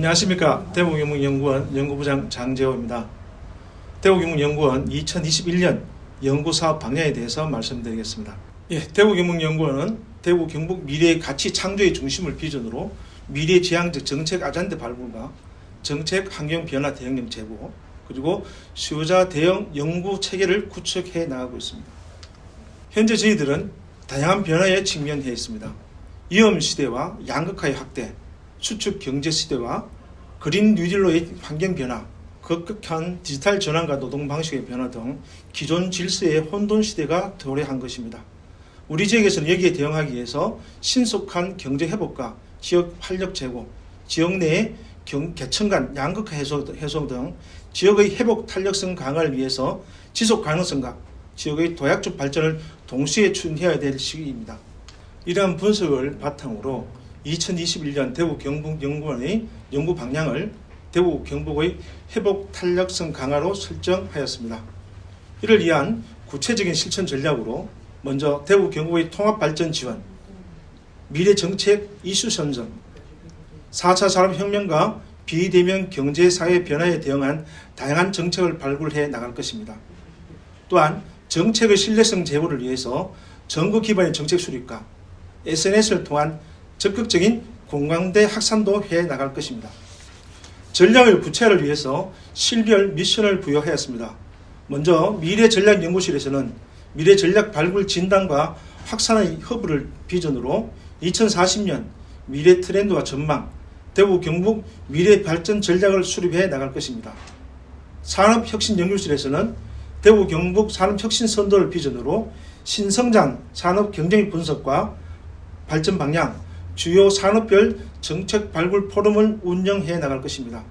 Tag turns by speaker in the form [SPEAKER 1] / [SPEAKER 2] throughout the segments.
[SPEAKER 1] 안녕하십니까. 대구경북연구원 연구부장 장재호입니다. 대구경북연구원 2021년 연구사업 방향에 대해서 말씀드리겠습니다. 대구경북연구원은 대구 경북 미래의 가치 창조의 중심을 비전으로 미래지향적 정책 아젠다 발굴과 정책 환경 변화 대응력 제고, 그리고 수요자 대응 연구 체계를 구축해 나가고 있습니다. 현재 저희들은 다양한 변화에 직면해 있습니다. 위험 시대와 양극화의 확대, 수축 경제 시대와 그린 뉴딜로의 환경 변화, 급격한 디지털 전환과 노동 방식의 변화 등 기존 질서의 혼돈 시대가 도래한 것입니다. 우리 지역에서는 여기에 대응하기 위해서 신속한 경제 회복과 지역 활력 제고, 지역 내의 계층 간 양극화 해소 등 지역의 회복 탄력성 강화를 위해서 지속 가능성과 지역의 도약적 발전을 동시에 추진해야 될 시기입니다. 이러한 분석을 바탕으로 2021년 대구 경북연구원의 연구 방향을 대구 경북의 회복 탄력성 강화로 설정하였습니다. 이를 위한 구체적인 실천 전략으로 먼저 대구 경북의 통합 발전 지원, 미래 정책 이슈 선정, 4차 산업혁명과 비대면 경제사회 변화에 대응한 다양한 정책을 발굴해 나갈 것입니다. 또한 정책의 신뢰성 제고를 위해서 정부 기반의 정책 수립과 SNS를 통한 적극적인 공감대 확산도 해 나갈 것입니다. 전략의 구체화를 위해서 실별 미션을 부여하였습니다. 먼저 미래전략연구실에서는 미래전략 발굴 진단과 확산의 허브를 비전으로 2040년 미래 트렌드와 전망, 대구 경북 미래 발전 전략을 수립해 나갈 것입니다. 산업혁신연구실에서는 대구 경북 산업혁신 선도를 비전으로 신성장 산업 경쟁력 분석과 발전 방향, 주요 산업별 정책 발굴 포럼을 운영해 나갈 것입니다.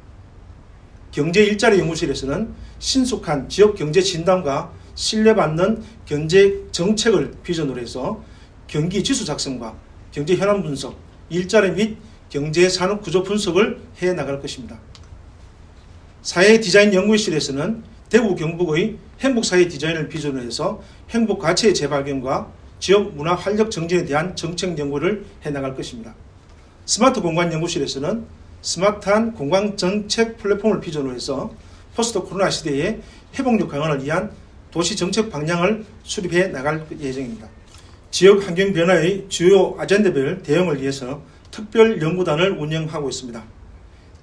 [SPEAKER 1] 경제 일자리 연구실에서는 신속한 지역 경제 진단과 신뢰받는 경제 정책을 비전으로 해서 경기 지수 작성과 경제 현안 분석, 일자리 및 경제 산업 구조 분석을 해 나갈 것입니다. 사회 디자인 연구실에서는 대구 경북의 행복 사회 디자인을 비전으로 해서 행복 가치의 재발견과 지역 문화 활력 정진에 대한 정책 연구를 해 나갈 것입니다. 스마트 공간 연구실에서는 스마트한 공간 정책 플랫폼을 비전으로 해서 포스트 코로나 시대의 회복력 강화를 위한 도시 정책 방향을 수립해 나갈 예정입니다. 지역 환경 변화의 주요 아젠다별 대응을 위해서 특별 연구단을 운영하고 있습니다.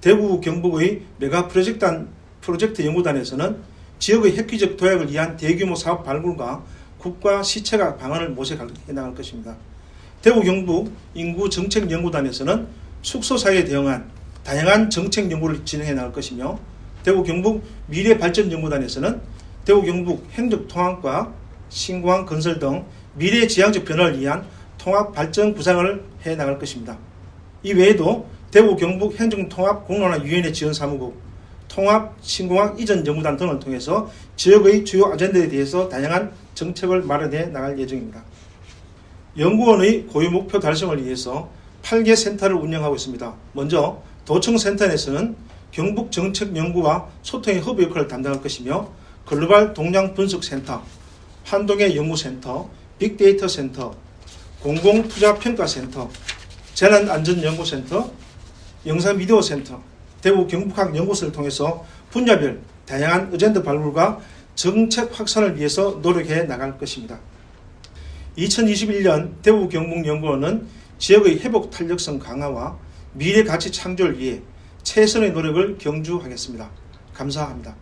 [SPEAKER 1] 대구 경북의 메가 프로젝트 연구단에서는 지역의 획기적 도약을 위한 대규모 사업 발굴과 국가 시체가 방안을 모색해 나갈 것입니다. 대구 경북 인구정책연구단에서는 숙소사회에 대응한 다양한 정책 연구를 진행해 나갈 것이며, 대구 경북 미래발전연구단에서는 대구 경북 행정통합과 신공항 건설 등 미래지향적 변화를 위한 통합발전 구상을 해 나갈 것입니다. 이 외에도 대구 경북 행정통합공론화위원회 지원사무국, 통합 신공항 이전 연구단 등을 통해서 지역의 주요 아젠다에 대해서 다양한 정책을 마련해 나갈 예정입니다. 연구원의 고유 목표 달성을 위해서 8개 센터를 운영하고 있습니다. 먼저 도청센터에서는 경북 정책 연구와 소통의 허브 역할을 담당할 것이며, 글로벌 동향 분석센터, 환동의 연구센터, 빅데이터 센터, 공공투자평가센터, 재난안전연구센터, 영상미디어센터, 대구 경북학 연구소를 통해서 분야별 다양한 어젠다 발굴과 정책 확산을 위해서 노력해 나갈 것입니다. 2021년 대구 경북연구원은 지역의 회복 탄력성 강화와 미래 가치 창조를 위해 최선의 노력을 경주하겠습니다. 감사합니다.